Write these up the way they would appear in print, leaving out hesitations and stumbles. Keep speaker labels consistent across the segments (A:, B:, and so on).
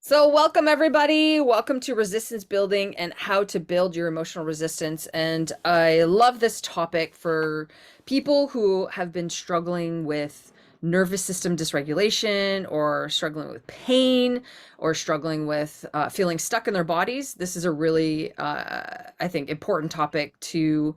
A: So, welcome everybody. Welcome to resistance building and how to build your emotional resistance. And I love this topic for people who have been struggling with nervous system dysregulation or struggling with pain or struggling with feeling stuck in their bodies. This is a really, I think, important topic to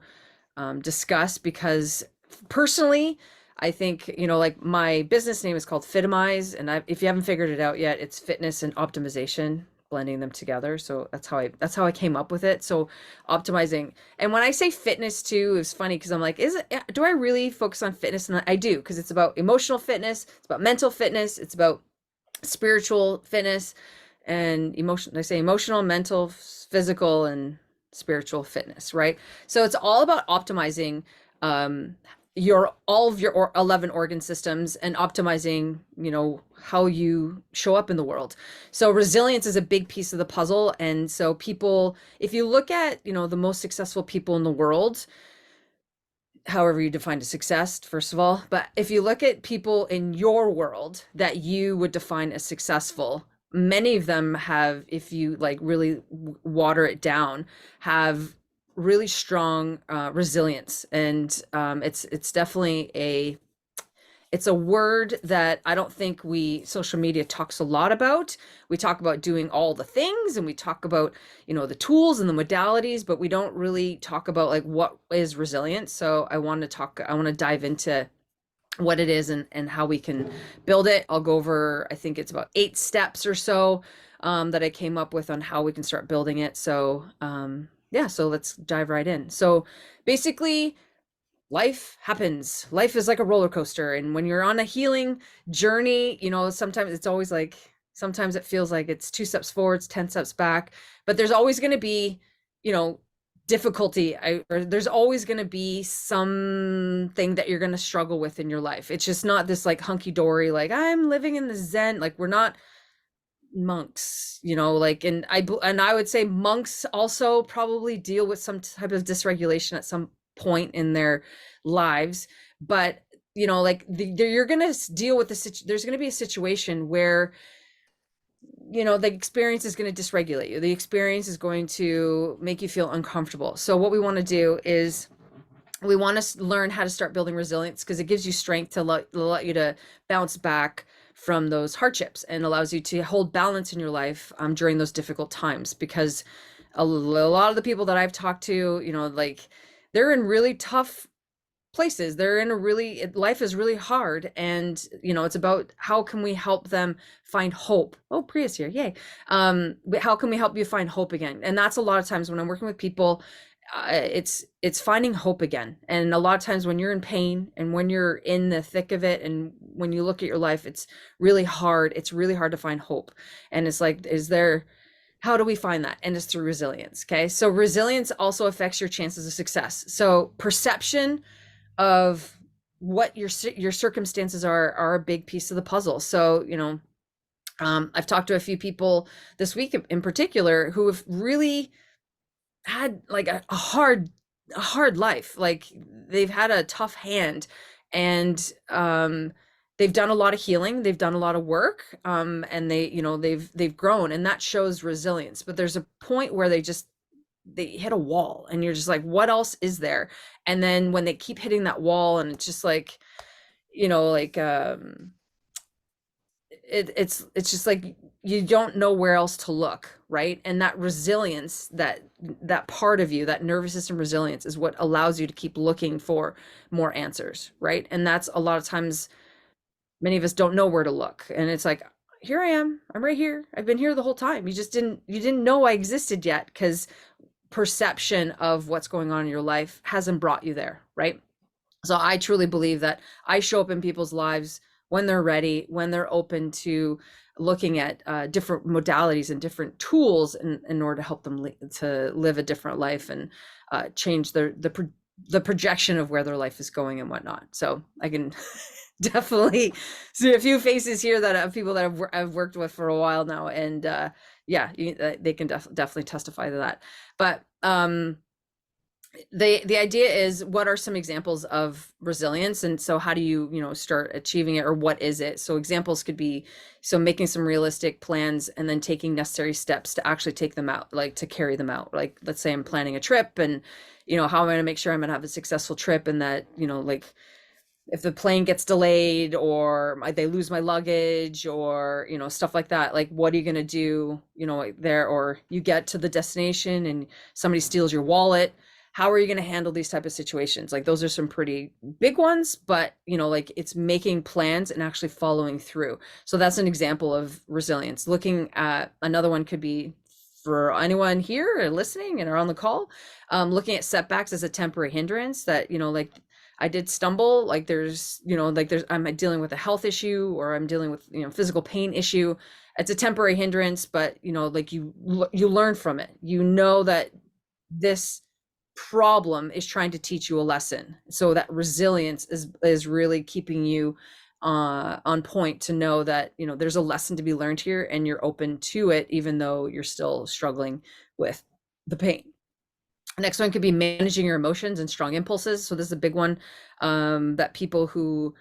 A: discuss because personally, I think, like my business name is called Fitimize, and if you haven't figured it out yet, it's fitness and optimization, blending them together. So that's how I came up with it. So optimizing, and when I say fitness too, it's funny because I'm like, do I really focus on fitness? And I do, because it's about emotional fitness, it's about mental fitness, it's about spiritual fitness and emotion. I say emotional, mental, physical, and spiritual fitness, right? So it's all about optimizing um, your all of your 11 organ systems and optimizing, how you show up in the world. So resilience is a big piece of the puzzle. And so people, if you look at, the most successful people in the world, however you define a success, first of all. But if you look at people in your world that you would define as successful, many of them have, if you like really water it down, have really strong resilience. And it's definitely it's a word that I don't think social media talks a lot about. We talk about doing all the things and we talk about, the tools and the modalities, but we don't really talk about like what is resilience. So I want to dive into what it is and how we can build it. I'll go over, I think it's about 8 steps or so that I came up with on how we can start building it. So, yeah, so let's dive right in. So basically, life happens. Life is like a roller coaster. And when you're on a healing journey, sometimes it's always like, sometimes it feels like it's 2 steps forward, it's 10 steps back, but there's always going to be, you know, difficulty, or there's always going to be something that you're going to struggle with in your life. It's just not this like hunky dory, like I'm living in the Zen, like we're not monks, like, and I would say monks also probably deal with some type of dysregulation at some point in their lives. But like you're gonna deal with there's gonna be a situation where the experience is going to dysregulate you. The experience is going to make you feel uncomfortable. So what we want to do is we want to learn how to start building resilience, because it gives you strength to let you to bounce back from those hardships and allows you to hold balance in your life during those difficult times. Because a lot of the people that I've talked to, like they're in really tough places. They're in a really, life is really hard. And, it's about how can we help them find hope? Oh, Priya's here. Yay. How can we help you find hope again? And that's a lot of times when I'm working with people, it's finding hope again. And a lot of times when you're in pain and when you're in the thick of it, and when you look at your life, it's really hard. It's really hard to find hope. And it's like, how do we find that? And it's through resilience. Okay. So resilience also affects your chances of success. So perception of what your circumstances are a big piece of the puzzle. So, I've talked to a few people this week in particular who have really had like a hard life. Like they've had a tough hand, and they've done a lot of healing, they've done a lot of work, and they've grown, and that shows resilience. But there's a point where they hit a wall, and you're just like, what else is there? And then when they keep hitting that wall, and it's just like, like it's just like you don't know where else to look, right? And that resilience, that part of you, that nervous system resilience, is what allows you to keep looking for more answers, right? And that's a lot of times many of us don't know where to look, and it's like, here I am, I'm right here, I've been here the whole time. You didn't know I existed yet, because perception of what's going on in your life hasn't brought you there, right? So I truly believe that I show up in people's lives when they're ready, when they're open to looking at different modalities and different tools in order to help them to live a different life, and change the projection of where their life is going and whatnot. So I can definitely see a few faces here that of people that I've worked with for a while now, and yeah, they can definitely testify to that. But The idea is, what are some examples of resilience, and so how do you, start achieving it, or what is it? So examples could be, so making some realistic plans and then taking necessary steps to actually take them out, like to carry them out. Like, let's say I'm planning a trip, and how am I going to make sure I'm going to have a successful trip, and that, like, if the plane gets delayed, or they lose my luggage, or stuff like that, like what are you going to do, like there, or you get to the destination and somebody steals your wallet. How are you going to handle these type of situations? Like, those are some pretty big ones, but like, it's making plans and actually following through. So that's an example of resilience. Looking at another one could be, for anyone here or listening and are on the call, looking at setbacks as a temporary hindrance, that like, I did stumble, like there's, like I'm dealing with a health issue, or I'm dealing with, physical pain issue. It's a temporary hindrance, but like, you learn from it. You know that this problem is trying to teach you a lesson. So that resilience is really keeping you on point, to know that, there's a lesson to be learned here, and you're open to it, even though you're still struggling with the pain. Next one could be managing your emotions and strong impulses. So this is a big one, that people who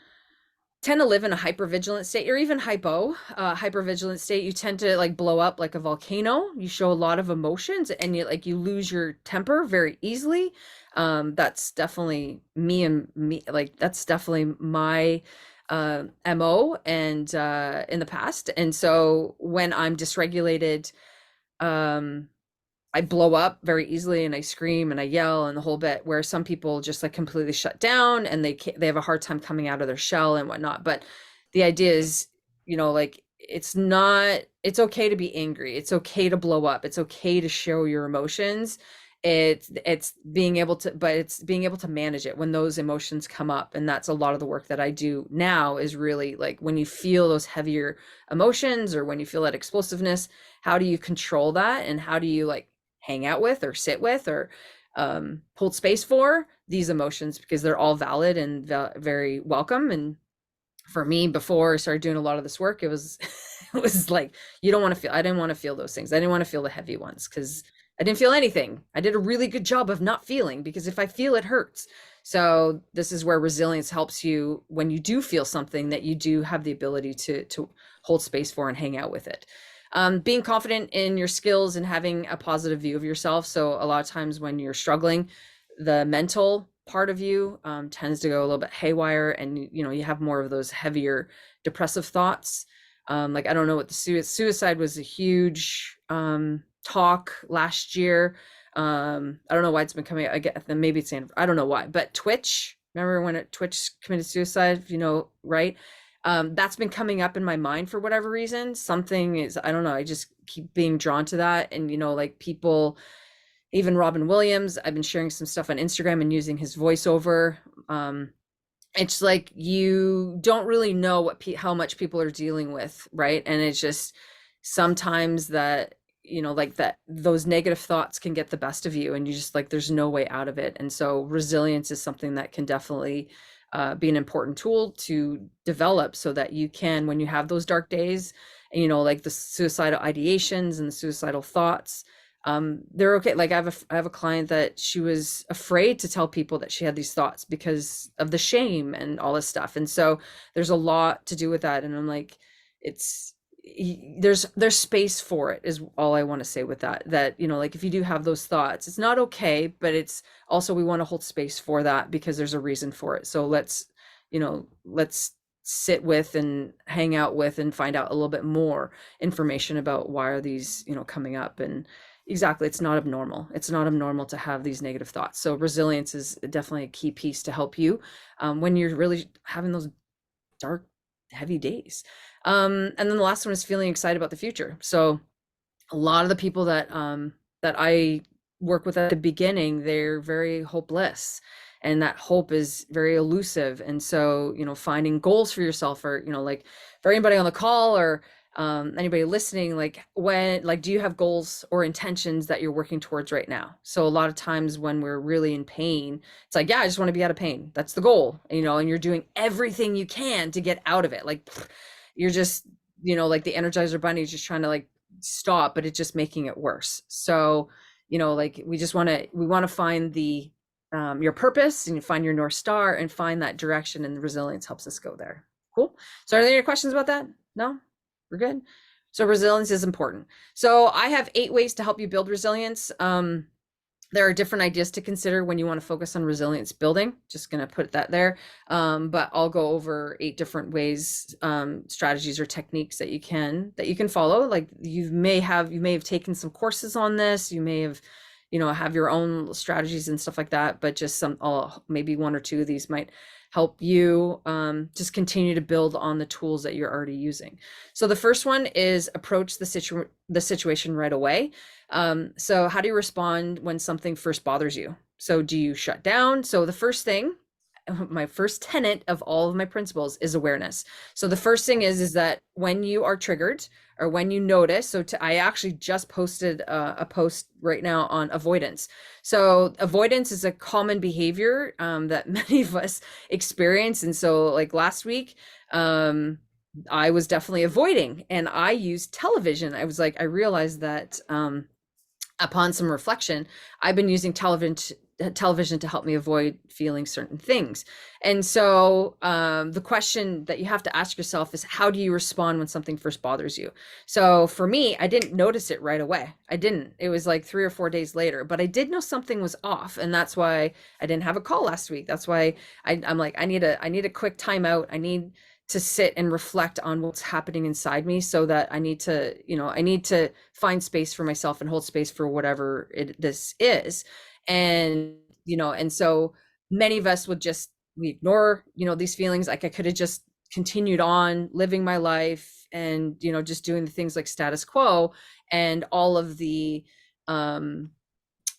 A: tend to live in a hypervigilant state, or even hypervigilant state, you tend to like blow up like a volcano. You show a lot of emotions, and you lose your temper very easily. That's definitely me, like that's definitely my MO, and in the past. And so when I'm dysregulated, um I blow up very easily, and I scream and I yell and the whole bit, where some people just like completely shut down, and they have a hard time coming out of their shell and whatnot. But the idea is, like, it's okay to be angry. It's okay to blow up. It's okay to show your emotions. It's being able to manage it when those emotions come up. And that's a lot of the work that I do now, is really like, when you feel those heavier emotions, or when you feel that explosiveness, how do you control that, and how do you like hang out with, or sit with, or hold space for these emotions, because they're all valid and very welcome. And for me, before I started doing a lot of this work, it was it was like, I didn't want to feel those things. I didn't want to feel the heavy ones, because I didn't feel anything. I did a really good job of not feeling, because if I feel, it hurts. So this is where resilience helps you, when you do feel something, that you do have the ability to hold space for and hang out with it. Being confident in your skills and having a positive view of yourself. So a lot of times when you're struggling, the mental part of you tends to go a little bit haywire, and you have more of those heavier depressive thoughts. Like, I don't know what the suicide was a huge talk last year. I don't know why it's been coming. I get, maybe it's I don't know why, but Twitch. Remember when Twitch committed suicide? Right? That's been coming up in my mind for whatever reason. Something is, I don't know. I just keep being drawn to that, and like, people, even Robin Williams. I've been sharing some stuff on Instagram and using his voiceover. It's like, you don't really know how much people are dealing with, right? And it's just sometimes that, like, that those negative thoughts can get the best of you, and you just like, there's no way out of it. And so resilience is something that can definitely be an important tool to develop, so that you can, when you have those dark days, and like the suicidal ideations and the suicidal thoughts, they're okay. Like, I have a client that she was afraid to tell people that she had these thoughts, because of the shame and all this stuff. And so there's a lot to do with that. And I'm like, it's there's space for it, is all I want to say with that, like, if you do have those thoughts, it's not okay, but it's also, we want to hold space for that, because there's a reason for it. So let's sit with and hang out with, and find out a little bit more information about why are these coming up. And exactly, it's not abnormal. It's not abnormal to have these negative thoughts. So resilience is definitely a key piece to help you when you're really having those dark, heavy days. And then the last one is feeling excited about the future. So a lot of the people that I work with at the beginning, they're very hopeless, and that hope is very elusive. And so finding goals for yourself, or like, for anybody on the call, or anybody listening, like, do you have goals or intentions that you're working towards right now? So a lot of times when we're really in pain, it's like, yeah, I just want to be out of pain. That's the goal, and you're doing everything you can to get out of it. Like, you're just, like the Energizer Bunny is just trying to like stop, but it's just making it worse. So like, we want to find the your purpose, and you find your North Star and find that direction, and the resilience helps us go there. Cool. So are there any questions about that? No? We're good. So resilience is important. So I have 8 ways to help you build resilience. There are different ideas to consider when you want to focus on resilience building. Just going to put that there. But I'll go over 8 different ways, strategies or techniques that you can follow. Like you may have taken some courses on this. You may have, have your own strategies and stuff like that. But just maybe 1 or 2 of these might help you just continue to build on the tools that you're already using. So the first one is approach the situation right away. So how do you respond when something first bothers you? So do you shut down? So the first thing, my first tenet of all of my principles is awareness. So the first thing is that when you are triggered or when you notice, I actually just posted a post right now on avoidance. So avoidance is a common behavior that many of us experience. And so like last week, I was definitely avoiding, and I used television. I realized that upon some reflection, I've been using television to help me avoid feeling certain things. And so the question that you have to ask yourself is, how do you respond when something first bothers you? So for me, I didn't notice it right away. I didn't. It was like 3 or 4 days later, but I did know something was off, and that's why I didn't have a call last week. That's why I'm like, I need a quick timeout. I need to sit and reflect on what's happening inside me, so that I need to find space for myself and hold space for whatever this is. And and so many of us we ignore these feelings. Like I could have just continued on living my life and just doing the things like status quo, and all of the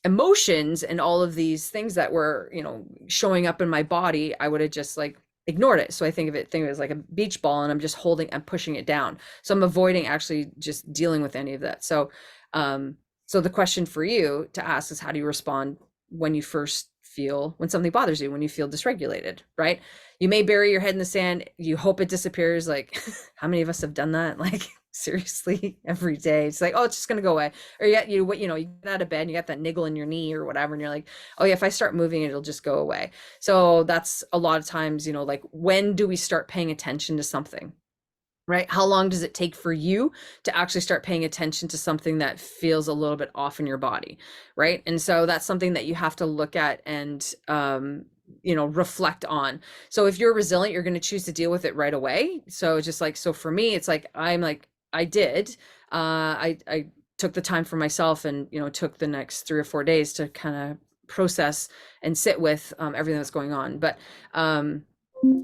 A: emotions and all of these things that were showing up in my body, I would have just like ignored it. So I think of it as like a beach ball, and I'm pushing it down. So I'm avoiding actually just dealing with any of that. So so the question for you to ask is, how do you respond when something bothers you, when you feel dysregulated, right? You may bury your head in the sand. You hope it disappears. Like how many of us have done that? Like seriously, every day. It's like, oh, it's just going to go away. Or you get out of bed and you got that niggle in your knee or whatever. And you're like, oh yeah, if I start moving, it'll just go away. So that's a lot of times, like when do we start paying attention to something? Right? How long does it take for you to actually start paying attention to something that feels a little bit off in your body? Right? And so that's something that you have to look at and, reflect on. So if you're resilient, you're going to choose to deal with it right away. So just like, so for me, it's like, I did, I took the time for myself and, took the next 3 or 4 days to kind of process and sit with everything that's going on. But,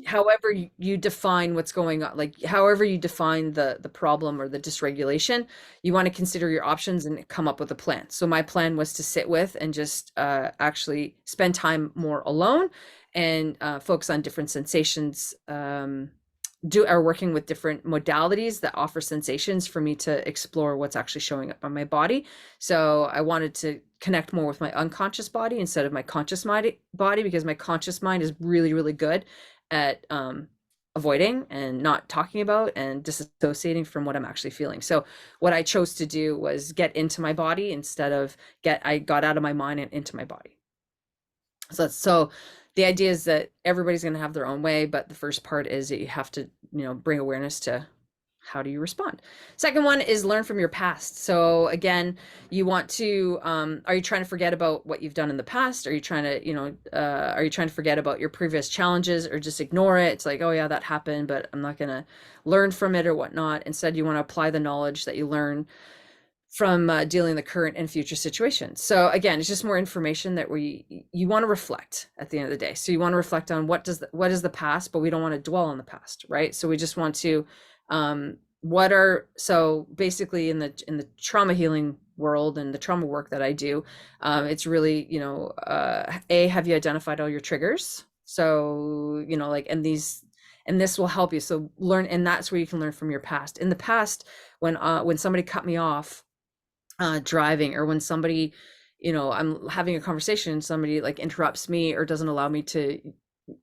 A: however you define what's going on, like however you define the problem or the dysregulation, you want to consider your options and come up with a plan. So my plan was to sit with and just actually spend time more alone and focus on different sensations, working with different modalities that offer sensations for me to explore what's actually showing up on my body. So I wanted to connect more with my unconscious body instead of my conscious body, because my conscious mind is really, really good at avoiding and not talking about and disassociating from what I'm actually feeling. So what I chose to do was get into my body instead of I got out of my mind and into my body. So the idea is that everybody's going to have their own way, but the first part is that you have to, bring awareness to how do you respond. Second one is learn from your past. So again, you want to, are you trying to forget about what you've done in the past? Are you trying to forget about your previous challenges, or just ignore it? It's like, oh yeah, that happened, but I'm not going to learn from it or whatnot. Instead, you want to apply the knowledge that you learn from dealing the current and future situations. So again, it's just more information that you want to reflect at the end of the day. So you want to reflect on what is the past, but we don't want to dwell on the past, right? So we just want to, so basically in the trauma healing world and the trauma work that I do, it's really, have you identified all your triggers? So, and this will help you. So learn, and that's where you can learn from your past. In the past, when somebody cut me off, driving, or when somebody, I'm having a conversation and somebody like interrupts me or doesn't allow me to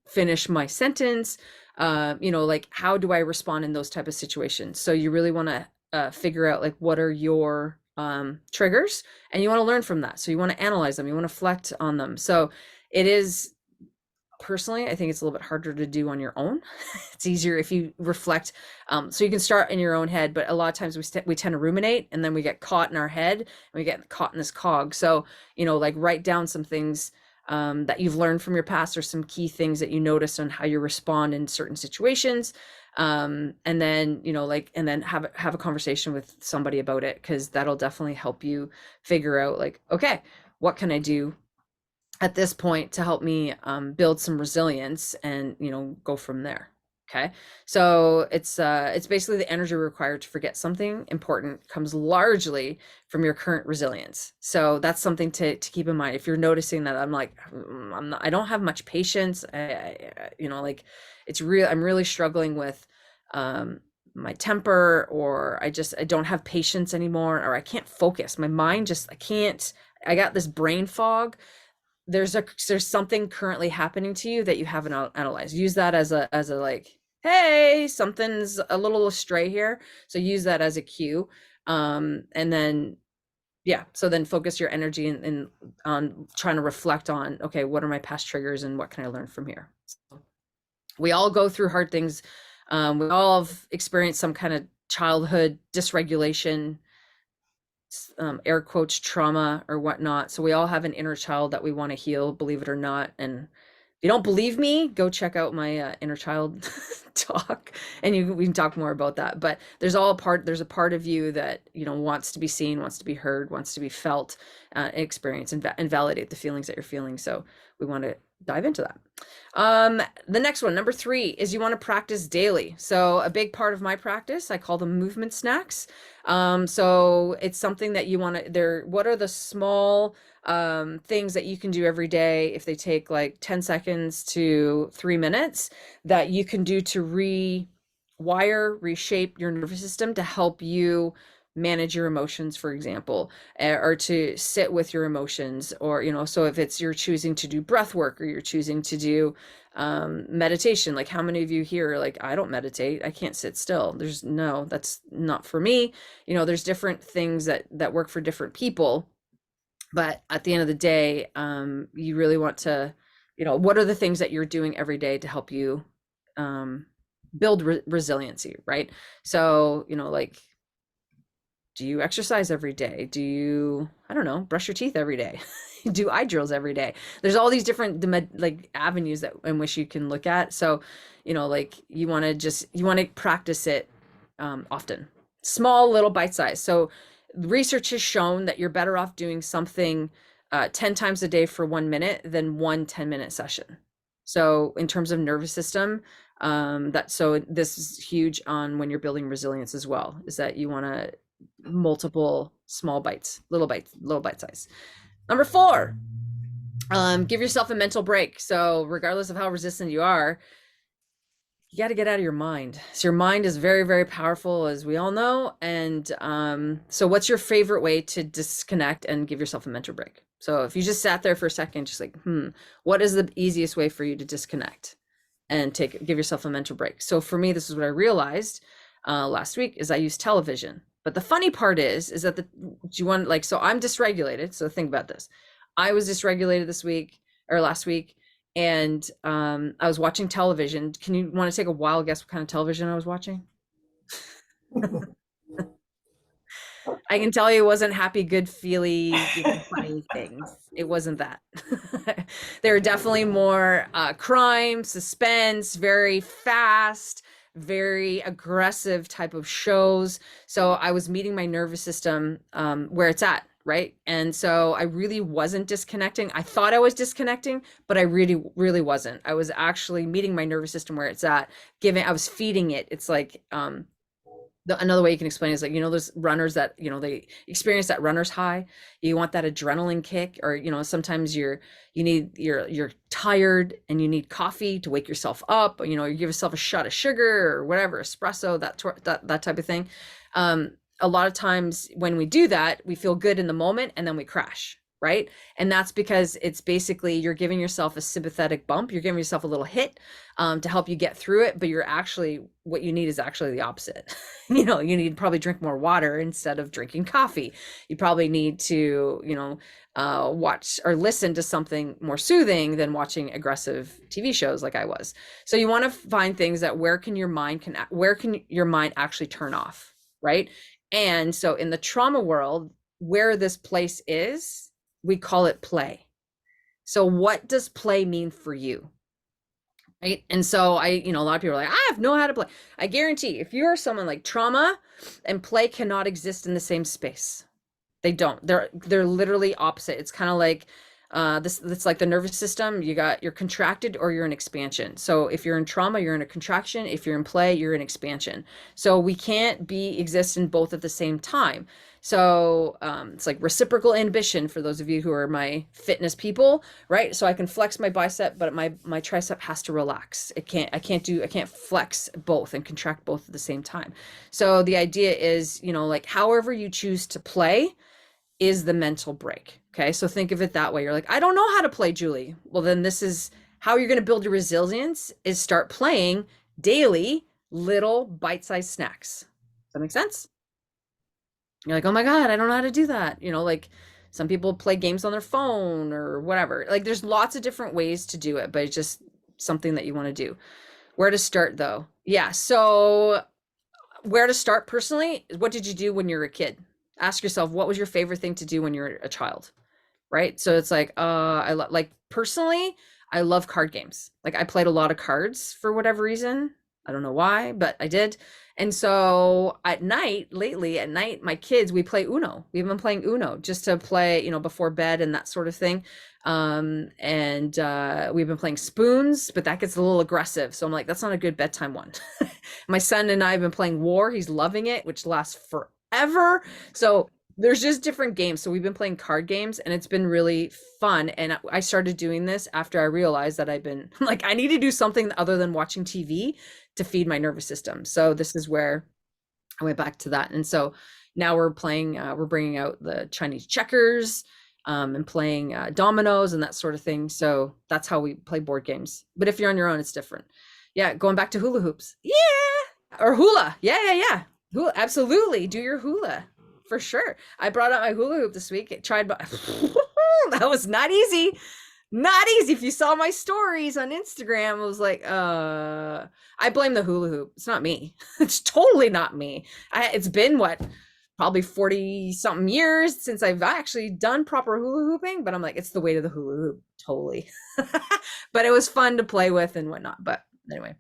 A: finish my sentence, like how do I respond in those type of situations? So you really want to figure out like what are your triggers, and you want to learn from that. So you want to analyze them, you want to reflect on them. So It is personally, I think it's a little bit harder to do on your own. It's easier if you reflect. So you can start in your own head, but a lot of times we tend to ruminate, and then we get caught in our head and we get caught in this cog. So, like write down some things that you've learned from your past, or some key things that you notice on how you respond in certain situations. And then, and then have a conversation with somebody about it, because that'll definitely help you figure out, like, okay, what can I do at this point to help me build some resilience, and go from there. Okay, so it's basically the energy required to forget something important comes largely from your current resilience. So that's something to keep in mind. If you're noticing that I'm like, I don't have much patience, like it's real, I'm really struggling with my temper, or I don't have patience anymore, or I can't focus, my mind just, I got this brain fog. There's something currently happening to you that you haven't analyzed. Use that as a like, hey, something's a little astray here. So use that as a cue. And then, yeah, so then focus your energy in on trying to reflect on, okay, what are my past triggers and what can I learn from here? So we all go through hard things. We all have experienced some kind of childhood dysregulation, air quotes, trauma or whatnot. So we all have an inner child that we want to heal, believe it or not. And if you don't believe me, go check out my inner child talk, and we can talk more about that. But there's a part of you that wants to be seen, wants to be heard, wants to be felt, experience, and validate the feelings that you're feeling. So we want to dive into that. The next one, number 3, is you want to practice daily. So a big part of my practice, I call them movement snacks. So it's something that you want to, what are the small things that you can do every day, if they take like 10 seconds to 3 minutes, that you can do to rewire, reshape your nervous system to help you manage your emotions, for example, or to sit with your emotions, or so if it's you're choosing to do breath work, or you're choosing to do meditation. Like, how many of you here are like, I don't meditate, I can't sit still? That's not for me. There's different things that work for different people, but at the end of the day, you really want to, what are the things that you're doing every day to help you build resiliency, right? So like, do you exercise every day? Do you, I don't know, brush your teeth every day? Do eye drills every day? There's all these different like avenues that in which you can look at. So, like you want to practice it often, small little bite size. So research has shown that you're better off doing something 10 times a day for 1 minute than one 10-minute session. So in terms of nervous system, so this is huge on when you're building resilience as well, is that you want to multiple small bites, little bite size. Number 4, give yourself a mental break. So regardless of how resistant you are, you got to get out of your mind. So your mind is very, very powerful, as we all know. And so what's your favorite way to disconnect and give yourself a mental break? So if you just sat there for a second, just like, what is the easiest way for you to disconnect and give yourself a mental break? So for me, this is what I realized last week, is I use television. But the funny part is that so I'm dysregulated. So think about this. I was dysregulated last week, and I was watching television. Can you want to take a wild guess what kind of television I was watching? I can tell you it wasn't happy, good, feely, funny things. It wasn't that. They were definitely more crime, suspense, very fast, very aggressive type of shows. So I was meeting my nervous system where it's at, right? And so I really wasn't disconnecting. I thought I was disconnecting, but I really, really wasn't. I was actually meeting my nervous system where it's at, I was feeding it. It's like, another way you can explain it is like, those runners that, they experience that runner's high. You want that adrenaline kick, or, sometimes you're tired and you need coffee to wake yourself up, or, you give yourself a shot of sugar or whatever, espresso, that type of thing. A lot of times when we do that, we feel good in the moment and then we crash. right? And that's because it's basically you're giving yourself a sympathetic bump, you're giving yourself a little hit to help you get through it, but you're actually, what you need is actually the opposite. You need to probably drink more water instead of drinking coffee. You probably need to, watch or listen to something more soothing than watching aggressive TV shows like I was. So you want to find things that where can your mind actually turn off, right? And so in the trauma world, where this place is, we call it play. So what does play mean for you? Right. And so a lot of people are like, I have no how to play. I guarantee if you're someone like trauma and play cannot exist in the same space. They don't. They're literally opposite. It's kind of like this it's like the nervous system. You're contracted or you're in expansion. So if you're in trauma, you're in a contraction. If you're in play, you're in expansion. So we can't be exist in both at the same time. So it's like reciprocal inhibition for those of you who are my fitness people, right? So I can flex my bicep, but my tricep has to relax. I can't flex both and contract both at the same time. So the idea is, like however you choose to play is the mental break. Okay. So think of it that way. You're like, I don't know how to play, Julie. Well, then this is how you're going to build your resilience is start playing daily little bite-sized snacks. Does that make sense? You're like, oh my God, I don't know how to do that. Like some people play games on their phone or whatever. Like there's lots of different ways to do it, but it's just something that you want to do. Where to start though? Yeah. So where to start personally, what did you do when you were a kid? Ask yourself, what was your favorite thing to do when you were a child? Right? So it's like, like personally, I love card games. Like I played a lot of cards for whatever reason. I don't know why, but I did. And so lately at night, my kids, we play Uno. We've been playing Uno just to play, before bed and that sort of thing. And we've been playing spoons, but that gets a little aggressive. So I'm like, that's not a good bedtime one. My son and I have been playing War. He's loving it, which lasts forever. So there's just different games. So we've been playing card games and it's been really fun. And I started doing this after I realized that I've been like, I need to do something other than watching TV to feed my nervous system. So this is where I went back to that. And so now we're bringing out the Chinese checkers and playing dominoes and that sort of thing. So that's how we play board games. But if you're on your own, it's different. Yeah, going back to hula hoops. Yeah. Or hula. Yeah, yeah, yeah. Hula, absolutely. Do your hula for sure. I brought out my hula hoop this week. It tried, but that was not easy. Not easy. If you saw my stories on Instagram, I was like, I blame the hula hoop. It's not me. It's totally not me. It's been what, probably 40 something years since I've actually done proper hula hooping, but I'm like, it's the weight of the hula hoop. Totally. But it was fun to play with and whatnot. But anyway,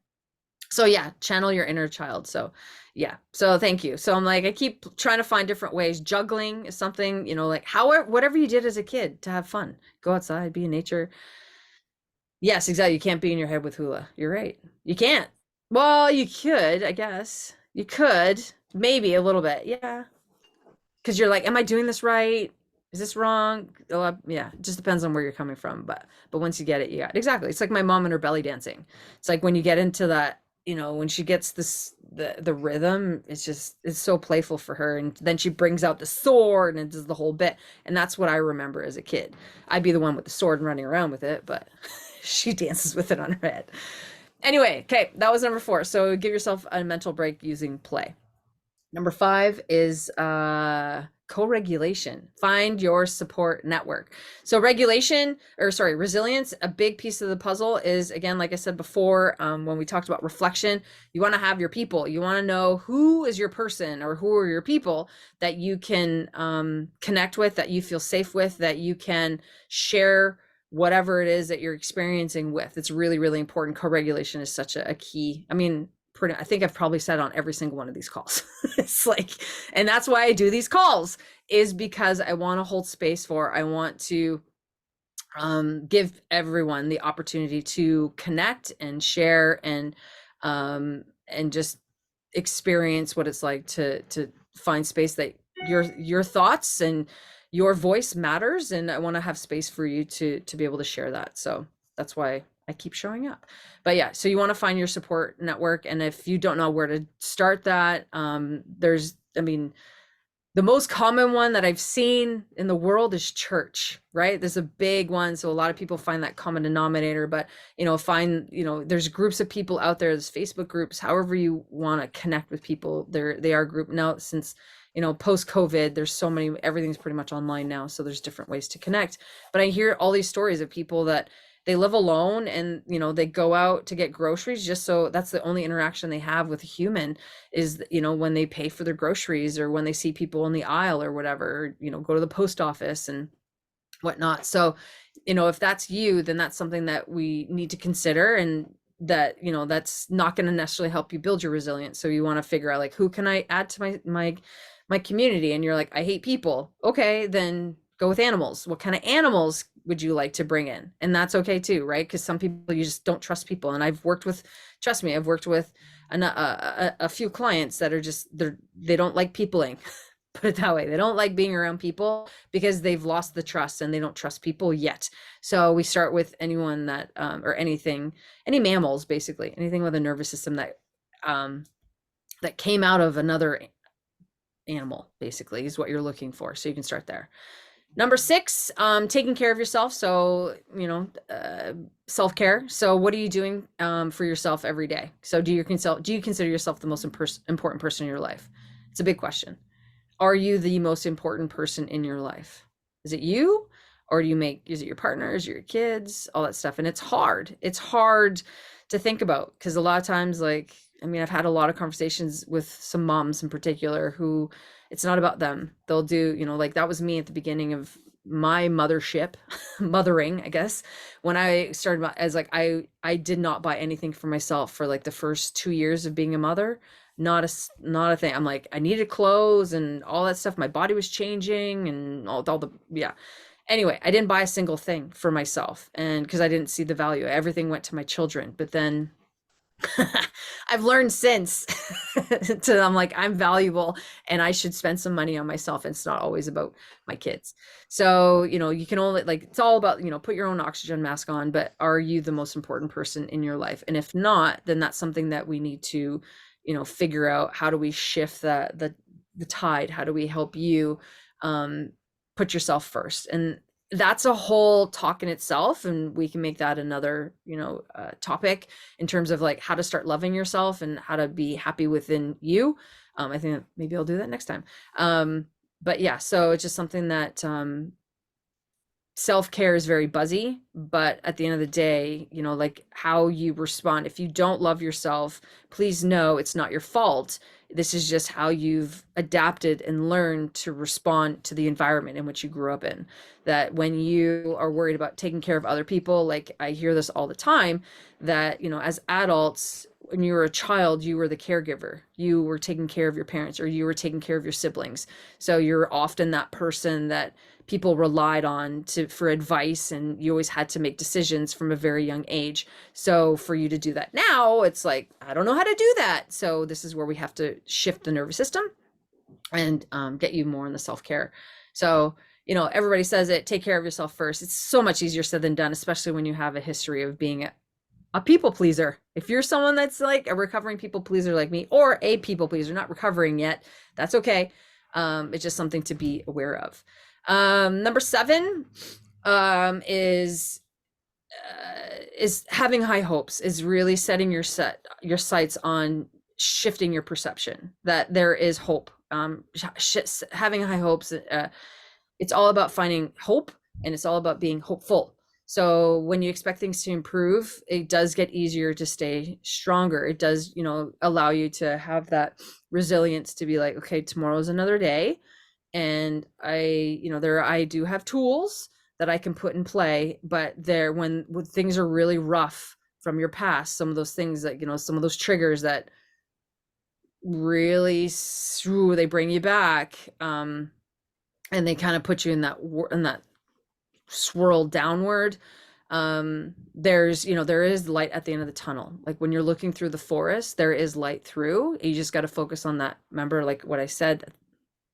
A: so yeah, channel your inner child. So yeah, so thank you. So I'm like, I keep trying to find different ways. Juggling is something, like whatever you did as a kid to have fun, go outside, be in nature. Yes, exactly. You can't be in your head with hula. You're right. You can't. Well, you could, I guess. You could, maybe a little bit. Yeah. Because you're like, am I doing this right? Is this wrong? Yeah, it just depends on where you're coming from. But once you get it, you got it. Exactly. It's like my mom and her belly dancing. It's like when you get into that, when she gets the rhythm, it's so playful for her. And then she brings out the sword and it does the whole bit. And that's what I remember as a kid. I'd be the one with the sword and running around with it, but she dances with it on her head. Anyway, okay, that was number 4. So give yourself a mental break using play. Number 5 is co-regulation. Find your support network. So resilience, a big piece of the puzzle is, again, like I said before, when we talked about reflection, you want to have your people. You want to know who is your person or who are your people that you can connect with, that you feel safe with, that you can share whatever it is that you're experiencing with. It's really, really important. Co-regulation is such a key. I think I've probably said on every single one of these calls. It's like, and that's why I do these calls, is because I want to hold space I want to give everyone the opportunity to connect and share and just experience what it's like to find space that your thoughts and your voice matters. And I want to have space for you to be able to share that. So that's why I keep showing up. But yeah, so you want to find your support network. And if you don't know where to start that, the The most common one that I've seen in the world is church, right? There's a big one. So a lot of people find that common denominator, but there's groups of people out there, there's Facebook groups, however you want to connect with people. They are group now since, post COVID, there's so many, everything's pretty much online now. So there's different ways to connect. But I hear all these stories of people that they live alone and, they go out to get groceries just so that's the only interaction they have with a human is, when they pay for their groceries or when they see people in the aisle or whatever, go to the post office and whatnot. So, if that's you, then that's something that we need to consider, and that, that's not going to necessarily help you build your resilience. So you want to figure out, like, who can I add to my community? And you're like, I hate people. Okay, then go with animals. What kind of animals would you like to bring in? And that's okay too, right? Because some people, you just don't trust people. And trust me, I've worked with a few clients that are just, they don't like peopling. Put it that way. They don't like being around people because they've lost the trust and they don't trust people yet. So we start with anyone that, or anything, any mammals, basically, anything with a nervous system that came out of another animal, basically, is what you're looking for. So you can start there. Number 6, taking care of yourself. So, self-care. So what are you doing for yourself every day? So do you consider yourself the most important person in your life? It's a big question. Are you the most important person in your life? Is it you? Or is it your partners, your kids, all that stuff? And it's hard. It's hard to think about because a lot of times, like, I've had a lot of conversations with some moms in particular who it's not about them. They'll do, like that was me at the beginning of my mothering, I guess, when I started as like, I did not buy anything for myself for like the first 2 years of being a mother. Not a thing. I'm like, I needed clothes and all that stuff. My body was changing and all the, yeah. Anyway, I didn't buy a single thing for myself, and because I didn't see the value, everything went to my children. But then I've learned since I'm like, I'm valuable and I should spend some money on myself. And it's not always about my kids. So, you can only, like, it's all about, put your own oxygen mask on, but are you the most important person in your life? And if not, then that's something that we need to, figure out. How do we shift the tide? How do we help you put yourself first? And that's a whole talk in itself, and we can make that another topic in terms of like how to start loving yourself and how to be happy within you. I think that maybe I'll do that next time. But yeah, so it's just something that self-care is very buzzy, but at the end of the day, like how you respond. If you don't love yourself, please know it's not your fault. This is just how you've adapted and learned to respond to the environment in which you grew up in. That when you are worried about taking care of other people, like I hear this all the time, that, as adults, when you were a child, you were the caregiver. You were taking care of your parents, or you were taking care of your siblings. So you're often that person that people relied on for advice, and you always had to make decisions from a very young age. So for you to do that now, it's like, I don't know how to do that. So this is where we have to shift the nervous system and get you more in the self-care. So, everybody says it, take care of yourself first. It's so much easier said than done, especially when you have a history of being a people pleaser. If you're someone that's like a recovering people pleaser like me, or a people pleaser, not recovering yet, that's okay. It's just something to be aware of. Number 7 is having high hopes, is really setting your sights on shifting your perception that there is hope. Having high hopes, it's all about finding hope, and it's all about being hopeful. So when you expect things to improve, it does get easier to stay stronger. It does, allow you to have that resilience to be like, okay, tomorrow's another day. And I do have tools that I can put in play, but when things are really rough from your past, some of those things that, some of those triggers that really, they bring you back, and they kind of put you in that swirl downward. There is light at the end of the tunnel. Like when you're looking through the forest, there is light through. You just got to focus on that. Remember, like what I said a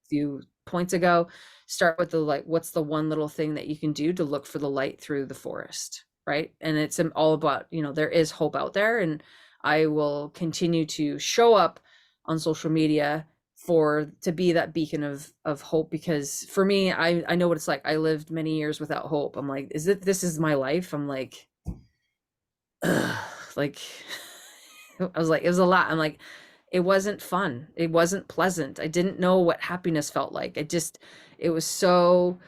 A: few points ago, start with the light. What's the one little thing that you can do to look for the light through the forest, right? And it's all about, there is hope out there, and I will continue to show up on social media for to be that beacon of hope, because for me, I know what it's like. I lived many years without hope. I'm like, is it this is my life? I'm like, ugh, like I was like, it was a lot. I'm like, it wasn't fun. It wasn't pleasant. I didn't know what happiness felt like. It was so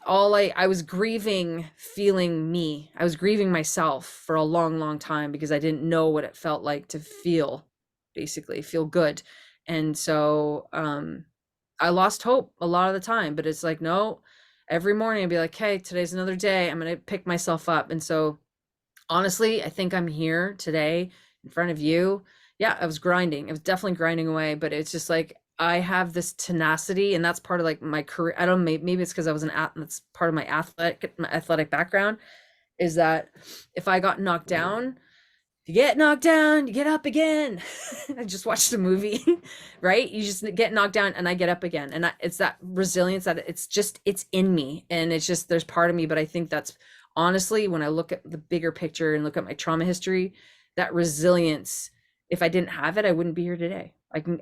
A: all I was grieving feeling me. I was grieving myself for a long, long time because I didn't know what it felt like to feel, basically feel good. And so I lost hope a lot of the time, but it's like, no, every morning I'd be like, hey, today's another day. I'm going to pick myself up. And so honestly, I think I'm here today in front of you. Yeah, I was grinding. I was definitely grinding away, but it's just like I have this tenacity, and that's part of like my career. I don't know, maybe it's because I was an that's part of my athletic background, is that if I got knocked down, you get knocked down, you get up again. I just watched a movie, right? You just get knocked down and I get up again. And it's that resilience that it's in me. And it's just, there's part of me, but I think that's honestly, when I look at the bigger picture and look at my trauma history, that resilience, if I didn't have it, I wouldn't be here today.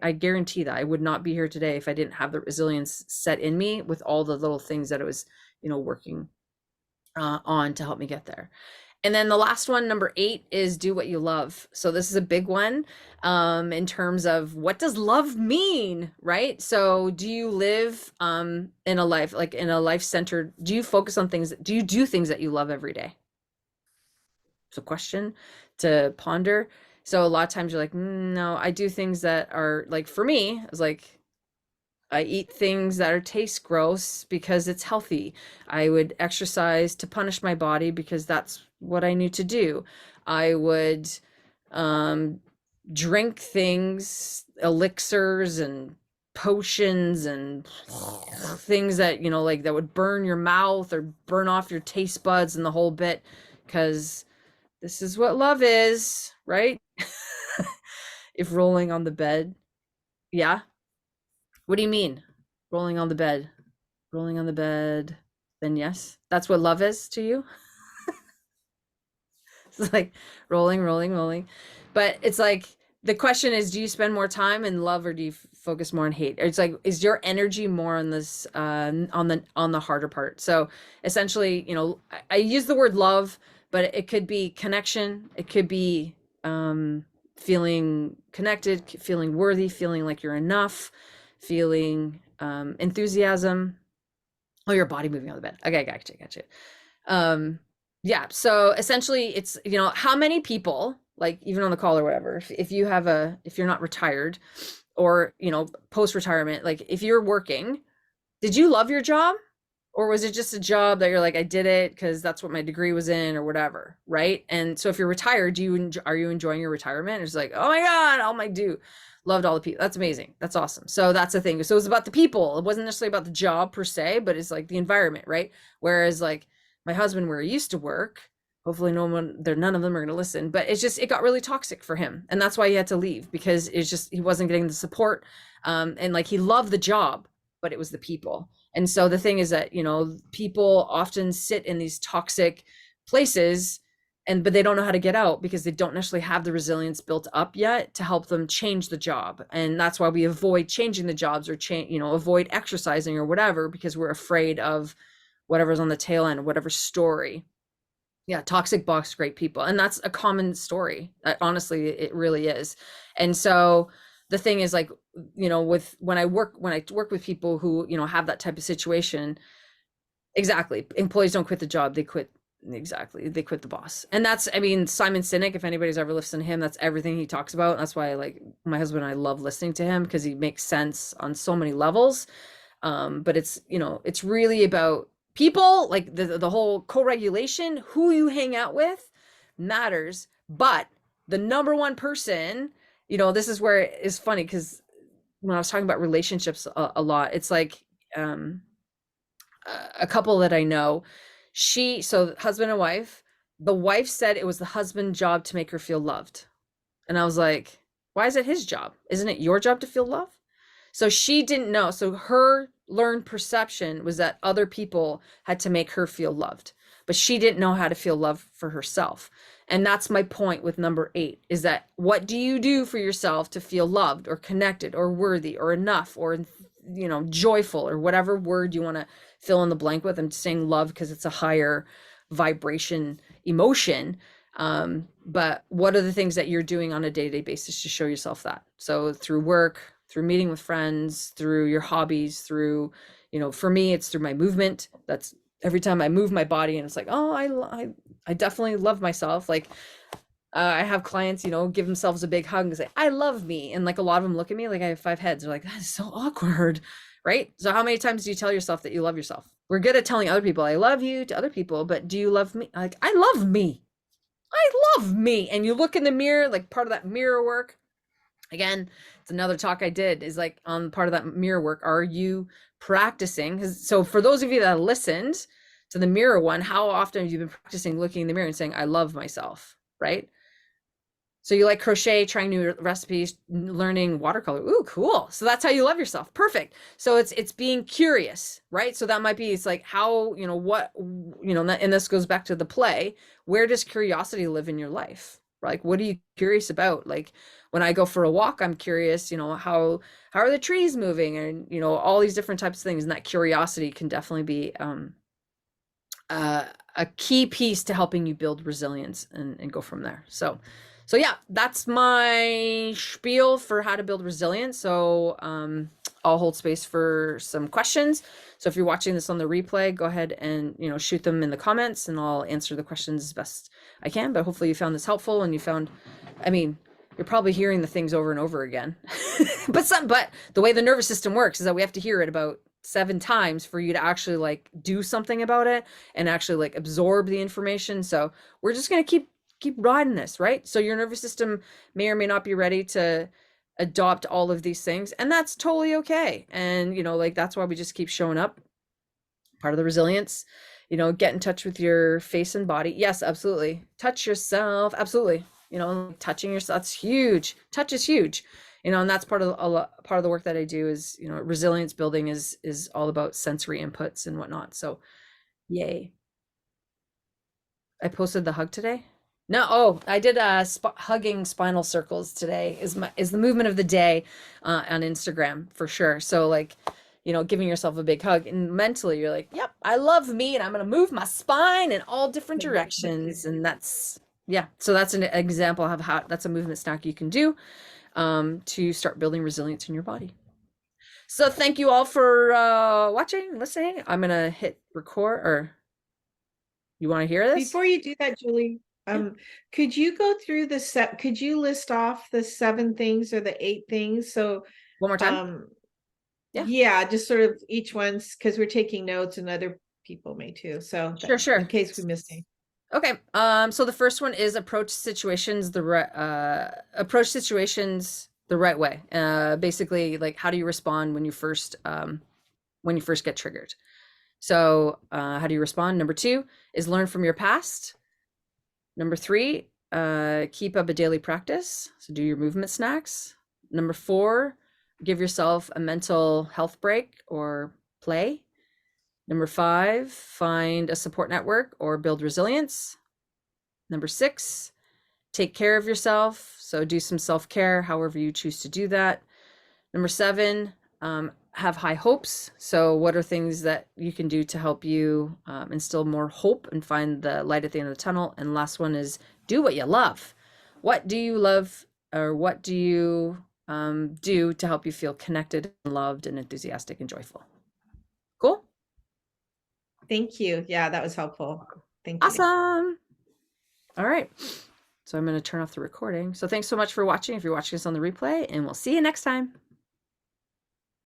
A: I guarantee that I would not be here today if I didn't have the resilience set in me with all the little things that I was, working on to help me get there. And then the last one, number 8, is do what you love. So this is a big one in terms of what does love mean, right? So do you live in a life, like in a life-centered, do you focus on things, do you do things that you love every day? It's a question to ponder. So a lot of times you're like, no, I do things that are like, for me, I was like, I eat things that are taste gross because it's healthy. I would exercise to punish my body because that's what I need to do. I would um, drink things, elixirs and potions and things that, like that would burn your mouth or burn off your taste buds and the whole bit, because this is what love is, right? If rolling on the bed, yeah. What do you mean? Rolling on the bed. Rolling on the bed. Then yes. That's what love is to you? It's like rolling, rolling, rolling. But it's like the question is, do you spend more time in love or do you focus more on hate? It's like, is your energy more on this on the harder part? So essentially, I use the word love, but it could be connection, it could be feeling connected, feeling worthy, feeling like you're enough, feeling enthusiasm. Oh, your body moving on the bed. Okay, gotcha. Yeah, so essentially it's, how many people, like even on the call or whatever, if you're not retired or, post-retirement, like if you're working, did you love your job? Or was it just a job that you're like, I did it because that's what my degree was in or whatever, right? And so if you're retired, are you enjoying your retirement? It's like, oh my God, all my do. Loved all the people. That's amazing. That's awesome. So that's the thing. So it's about the people. It wasn't necessarily about the job per se, but it's like the environment, right? Whereas like my husband, where he used to work, hopefully none of them are going to listen, but it got really toxic for him. And that's why he had to leave, because he wasn't getting the support. And like he loved the job, but it was the people. And so the thing is that, people often sit in these toxic places but they don't know how to get out because they don't necessarily have the resilience built up yet to help them change the job. And that's why we avoid changing the jobs or avoid exercising or whatever, because we're afraid of whatever's on the tail end, whatever story. Yeah, toxic box, great people. And that's a common story. Honestly, it really is. And so the thing is, like, when I work with people who, have that type of situation, exactly. Employees don't quit the job, they quit. Exactly. They quit the boss. And that's, Simon Sinek, if anybody's ever listened to him, that's everything he talks about. That's why my husband and I love listening to him, because he makes sense on so many levels. But it's really about people, like the whole co-regulation, who you hang out with matters. But the number one person, this is where it is funny, because when I was talking about relationships a lot, it's like a couple that I know, so husband and wife, the wife said it was the husband's job to make her feel loved. And I was like, why is it his job? Isn't it your job to feel loved? So she didn't know. So her learned perception was that other people had to make her feel loved, but she didn't know how to feel love for herself. And that's my point with number 8, is that what do you do for yourself to feel loved or connected or worthy or enough or, joyful, or whatever word you want to fill in the blank with. I'm saying love because it's a higher vibration emotion. But what are the things that you're doing on a day-to-day basis to show yourself that? So through work, through meeting with friends, through your hobbies, through, for me, it's through my movement. That's every time I move my body, and it's like, oh, I definitely love myself. Like, I have clients, give themselves a big hug and say, I love me. And like a lot of them look at me like I have 5 heads. They're like, that is so awkward. Right? So how many times do you tell yourself that you love yourself? We're good at telling other people, I love you, to other people, but do you love me? Like, I love me. I love me. And you look in the mirror, like part of that mirror work. Again, it's another talk I did, is like on part of that mirror work. Are you practicing? So for those of you that listened to the mirror one, how often have you been practicing looking in the mirror and saying, I love myself, right? So you like crochet, trying new recipes, learning watercolor. Ooh, cool. So that's how you love yourself. Perfect. So it's being curious, right? So that might be, it's like how, what, and this goes back to the play. Where does curiosity live in your life? Like, what are you curious about? Like when I go for a walk, I'm curious, how are the trees moving, and, all these different types of things. And that curiosity can definitely be, a key piece to helping you build resilience and go from there. So yeah, that's my spiel for how to build resilience. So I'll hold space for some questions. So if you're watching this on the replay, go ahead and shoot them in the comments, and I'll answer the questions as best I can. But hopefully you found this helpful, and you're probably hearing the things over and over again. but the way the nervous system works is that we have to hear it about 7 times for you to actually like do something about it and actually like absorb the information. So we're just going to keep riding this, right? So your nervous system may or may not be ready to adopt all of these things, and that's totally okay. And that's why we just keep showing up. Part of the resilience, get in touch with your face and body. Yes, absolutely. Touch yourself. Absolutely. Touching yourself, that's huge. Touch is huge. And that's part of the work that I do is, resilience building is all about sensory inputs and whatnot. So yay. I posted the hug today. No, I did hugging spinal circles today is the movement of the day on Instagram for sure. So like, giving yourself a big hug, and mentally you're like, yep, I love me, and I'm going to move my spine in all different directions. And so that's an example of how that's a movement snack you can do to start building resilience in your body. So thank you all for watching, listening. I'm going to hit record, or you want to hear this?
B: Before you do that, Julie, could you go through could you list off the 7 things or the 8 things? So
A: one more time.
B: Yeah, just sort of each one's, because we're taking notes and other people may too. So
A: sure.
B: In case we missed anything.
A: Okay. So the first one is approach situations the right way. Basically, like, how do you respond when you first get triggered? So how do you respond? Number 2 is learn from your past. Number 3, keep up a daily practice. So do your movement snacks. Number 4, give yourself a mental health break or play. Number 5, find a support network or build resilience. Number 6, take care of yourself. So do some self-care, however you choose to do that. Number 7, have high hopes. So what are things that you can do to help you instill more hope and find the light at the end of the tunnel? And last one is do what you love. What do you love, or what do you do to help you feel connected and loved and enthusiastic and joyful? Cool.
B: Thank you. Yeah, that was helpful. Thank you.
A: Awesome. All right. So I'm going to turn off the recording. So thanks so much for watching, if you're watching this on the replay, and we'll see you next time.